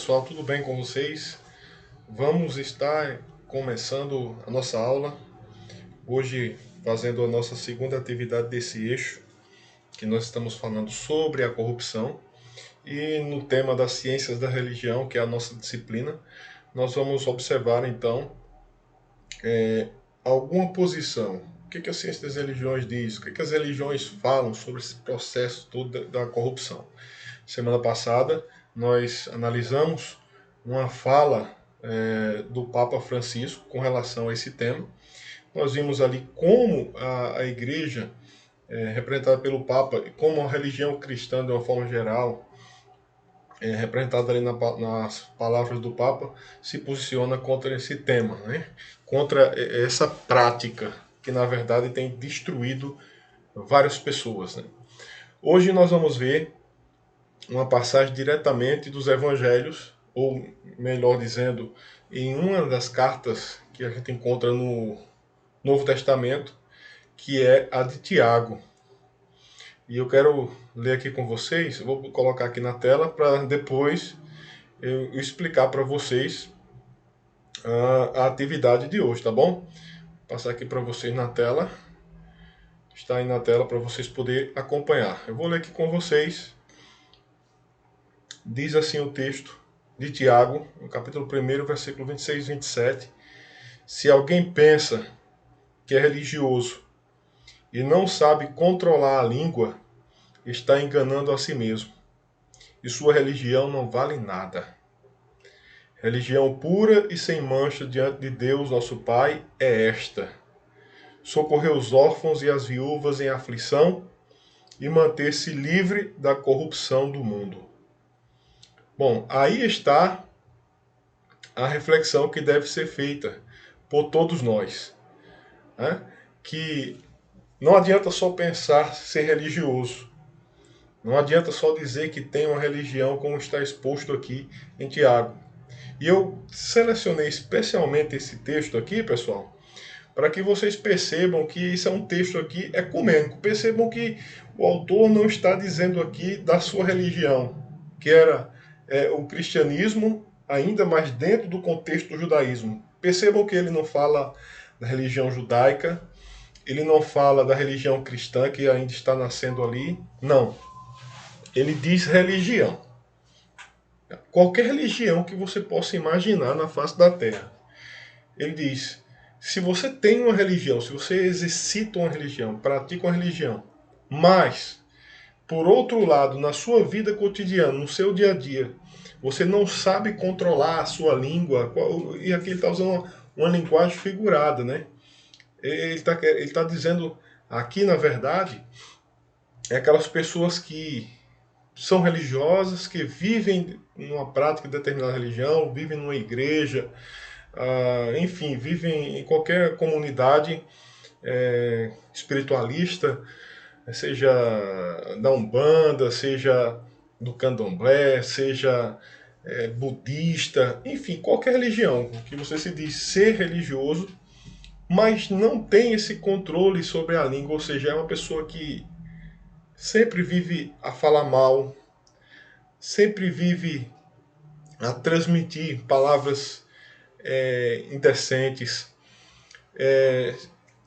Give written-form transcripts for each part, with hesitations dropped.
pessoal, tudo bem com vocês? Vamos estar começando a nossa aula hoje, fazendo a nossa segunda atividade desse eixo, que nós estamos falando sobre a corrupção. E no tema das ciências da religião, que é a nossa disciplina, nós vamos observar então alguma posição. O que a ciência das religiões diz? O que as religiões falam sobre esse processo todo da corrupção? Semana passada nós analisamos uma fala do Papa Francisco com relação a esse tema. Nós vimos ali como a igreja, representada pelo Papa, e como a religião cristã de uma forma geral, representada ali nas palavras do Papa, se posiciona contra esse tema, né? Contra essa prática que na verdade tem destruído várias pessoas, né? Hoje nós vamos ver uma passagem diretamente dos evangelhos, ou melhor dizendo, em uma das cartas que a gente encontra no Novo Testamento, que é a de Tiago. E eu quero ler aqui com vocês, vou colocar aqui na tela para depois eu explicar para vocês a atividade de hoje, tá bom? Vou passar aqui para vocês na tela, está aí na tela para vocês poderem acompanhar. Eu vou ler aqui com vocês. Diz assim o texto de Tiago, no capítulo 1, versículo 26 e 27. Se alguém pensa que é religioso e não sabe controlar a língua, está enganando a si mesmo. E sua religião não vale nada. Religião pura e sem mancha diante de Deus, nosso Pai, é esta: socorrer os órfãos e as viúvas em aflição e manter-se livre da corrupção do mundo. Bom, aí está a reflexão que deve ser feita por todos nós, né? Que não adianta só pensar ser religioso, não adianta só dizer que tem uma religião como está exposto aqui em Tiago. E eu selecionei especialmente esse texto aqui, pessoal, para que vocês percebam que isso é um texto aqui ecumênico. Percebam que o autor não está dizendo aqui da sua religião, que era o cristianismo, ainda mais dentro do contexto do judaísmo. Percebam que ele não fala da religião judaica, ele não fala da religião cristã, que ainda está nascendo ali. Não. Ele diz religião. Qualquer religião que você possa imaginar na face da terra. Ele diz: se você tem uma religião, se você exercita uma religião, pratica uma religião, mas, por outro lado, na sua vida cotidiana, no seu dia a dia, você não sabe controlar a sua língua, e aqui ele está usando uma linguagem figurada, né? Ele tá dizendo aqui, na verdade, é aquelas pessoas que são religiosas, que vivem numa prática de determinada religião, vivem numa igreja, enfim, vivem em qualquer comunidade espiritualista, seja da Umbanda, seja do Candomblé, seja budista, enfim, qualquer religião que você se diz ser religioso, mas não tem esse controle sobre a língua, ou seja, é uma pessoa que sempre vive a falar mal, sempre vive a transmitir palavras indecentes,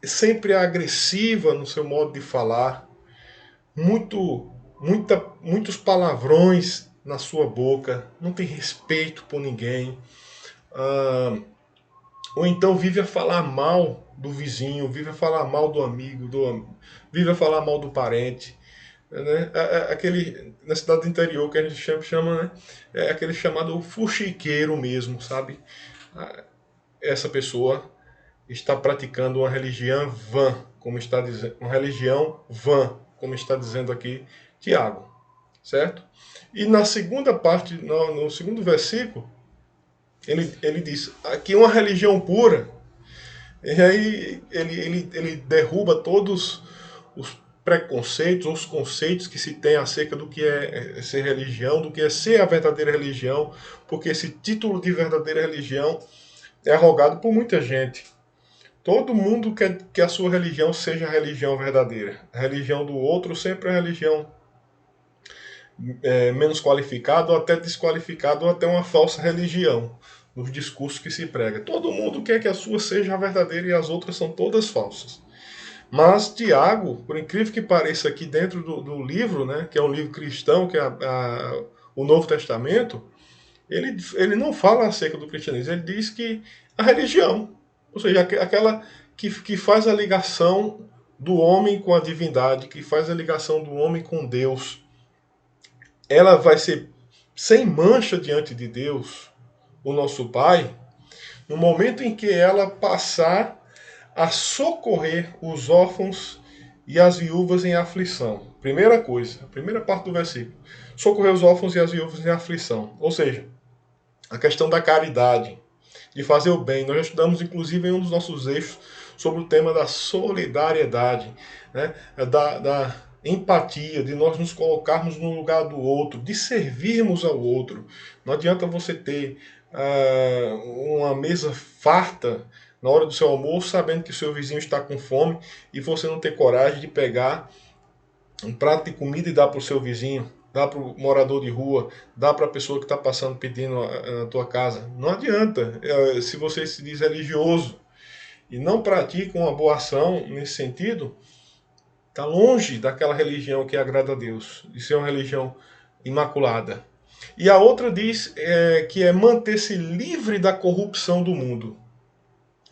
sempre é agressiva no seu modo de falar, muitos palavrões na sua boca, não tem respeito por ninguém, ou então vive a falar mal do vizinho, vive a falar mal do amigo, vive a falar mal do parente. Né? Aquele, na cidade do interior que a gente chama, né? É aquele chamado fuxiqueiro mesmo, sabe? Essa pessoa está praticando uma religião vã, como está dizendo, uma religião vã, como está dizendo aqui Tiago, certo? E na segunda parte, no segundo versículo, ele diz aqui uma religião pura, e aí ele derruba todos os preconceitos, os conceitos que se tem acerca do que é ser religião, do que é ser a verdadeira religião, porque esse título de verdadeira religião é arrogado por muita gente. Todo mundo quer que a sua religião seja a religião verdadeira. A religião do outro sempre é a religião menos qualificado, ou até desqualificado, ou até uma falsa religião nos discursos que se prega. Todo mundo quer que a sua seja a verdadeira e as outras são todas falsas. Mas Tiago, por incrível que pareça aqui dentro do livro, né, que é um livro cristão, que é o Novo Testamento, ele não fala acerca do cristianismo, ele diz que a religião, ou seja, aquela que faz a ligação do homem com a divindade, que faz a ligação do homem com Deus, ela vai ser sem mancha diante de Deus, o nosso Pai, no momento em que ela passar a socorrer os órfãos e as viúvas em aflição. Primeira coisa, a primeira parte do versículo. Socorrer os órfãos e as viúvas em aflição. Ou seja, a questão da caridade, de fazer o bem. Nós já estudamos, inclusive, em um dos nossos eixos, sobre o tema da solidariedade, né? da empatia, de nós nos colocarmos no lugar do outro, de servirmos ao outro. Não adianta você ter uma mesa farta na hora do seu almoço, sabendo que o seu vizinho está com fome, e você não ter coragem de pegar um prato de comida e dar para o seu vizinho, dá para o morador de rua, dá para a pessoa que está passando pedindo a tua casa. Não adianta. Se você se diz religioso e não pratica uma boa ação nesse sentido, está longe daquela religião que agrada a Deus, de ser uma religião imaculada. E a outra diz que é manter-se livre da corrupção do mundo.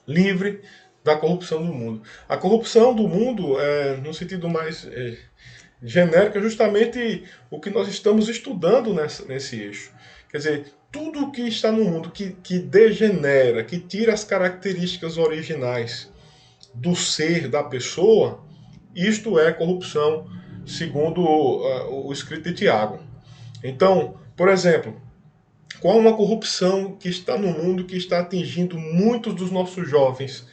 Livre da corrupção do mundo. A corrupção do mundo, no sentido mais genérico, é justamente o que nós estamos estudando nesse eixo. Quer dizer, tudo que está no mundo que degenera, que tira as características originais do ser da pessoa, isto é corrupção, segundo o escrito de Tiago. Então, por exemplo, qual uma corrupção que está no mundo que está atingindo muitos dos nossos jovens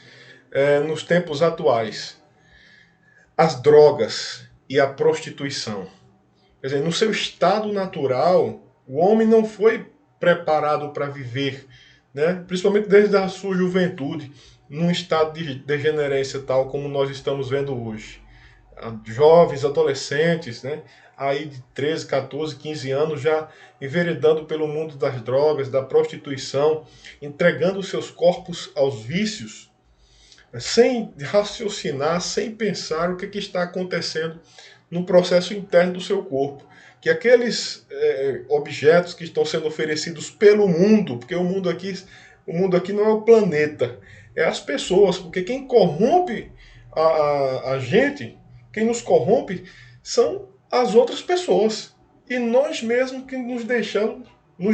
nos tempos atuais? As drogas e a prostituição. Quer dizer, no seu estado natural, o homem não foi preparado para viver, né? Principalmente desde a sua juventude, num estado de degenerência tal como nós estamos vendo hoje. Jovens, adolescentes, né? Aí de 13, 14, 15 anos já enveredando pelo mundo das drogas, da prostituição, entregando seus corpos aos vícios, sem raciocinar, sem pensar o que está acontecendo no processo interno do seu corpo. Que aqueles objetos que estão sendo oferecidos pelo mundo, porque o mundo aqui não é o planeta, é as pessoas, porque quem corrompe a gente, quem nos corrompe, são as outras pessoas. E nós mesmos que nos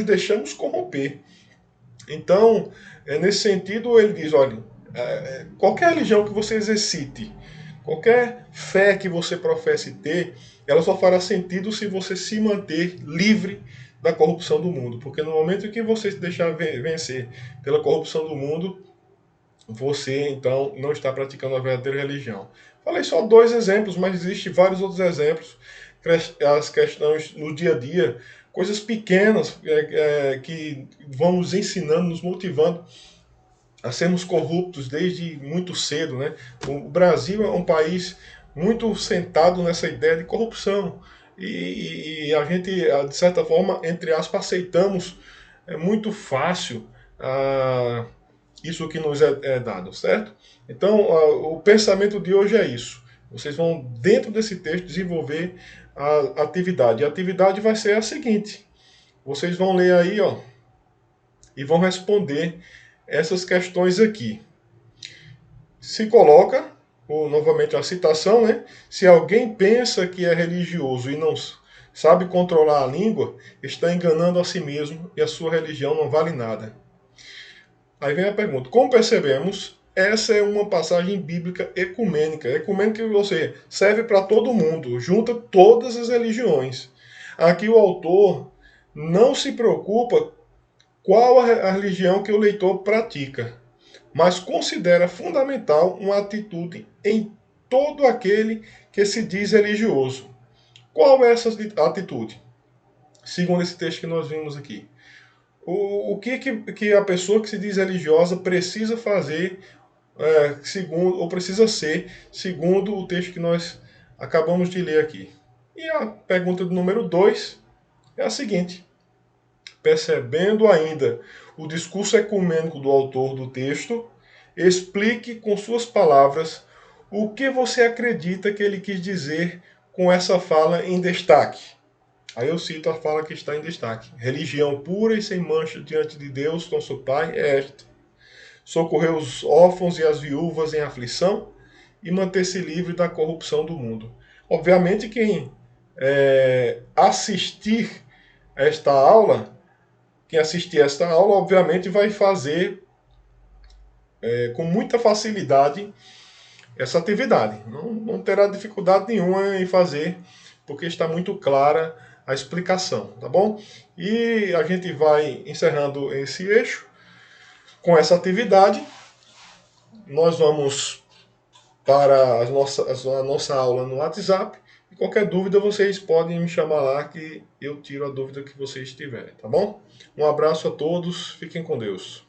deixamos corromper. Então, nesse sentido, ele diz, olha, qualquer religião que você exercite, qualquer fé que você professe ter, ela só fará sentido se você se manter livre da corrupção do mundo. Porque no momento em que você se deixar vencer pela corrupção do mundo, você então não está praticando a verdadeira religião. Falei só 2 exemplos, mas existem vários outros exemplos. As questões no dia a dia, coisas pequenas que vão nos ensinando, nos motivando a sermos corruptos desde muito cedo, né? O Brasil é um país muito sentado nessa ideia de corrupção. E a gente, de certa forma, entre aspas, aceitamos muito fácil isso que nos é dado, certo? Então, o pensamento de hoje é isso. Vocês vão, dentro desse texto, desenvolver a atividade. E a atividade vai ser a seguinte. Vocês vão ler aí, ó, e vão responder essas questões aqui. Se coloca, novamente a citação, né? Se alguém pensa que é religioso e não sabe controlar a língua, está enganando a si mesmo e a sua religião não vale nada. Aí vem a pergunta, como percebemos, essa é uma passagem bíblica ecumênica. Ecumênica, ou seja, serve para todo mundo, junta todas as religiões. Aqui o autor não se preocupa qual a religião que o leitor pratica, mas considera fundamental uma atitude em todo aquele que se diz religioso. Qual é essa atitude? Segundo esse texto que nós vimos aqui. O que a pessoa que se diz religiosa precisa fazer, segundo, ou precisa ser, segundo o texto que nós acabamos de ler aqui. E a pergunta do número 2 é a seguinte: percebendo ainda o discurso ecumênico do autor do texto, explique com suas palavras o que você acredita que ele quis dizer com essa fala em destaque. Aí eu cito a fala que está em destaque. Religião pura e sem mancha diante de Deus, nosso Pai, é esta: socorrer os órfãos e as viúvas em aflição e manter-se livre da corrupção do mundo. Obviamente, quem assistir esta aula, quem assistir esta aula, obviamente vai fazer com muita facilidade essa atividade. Não terá dificuldade nenhuma em fazer, porque está muito clara a explicação, tá bom? E a gente vai encerrando esse eixo com essa atividade. Nós vamos para a nossa aula no WhatsApp. E qualquer dúvida vocês podem me chamar lá que eu tiro a dúvida que vocês tiverem, tá bom? Um abraço a todos, fiquem com Deus.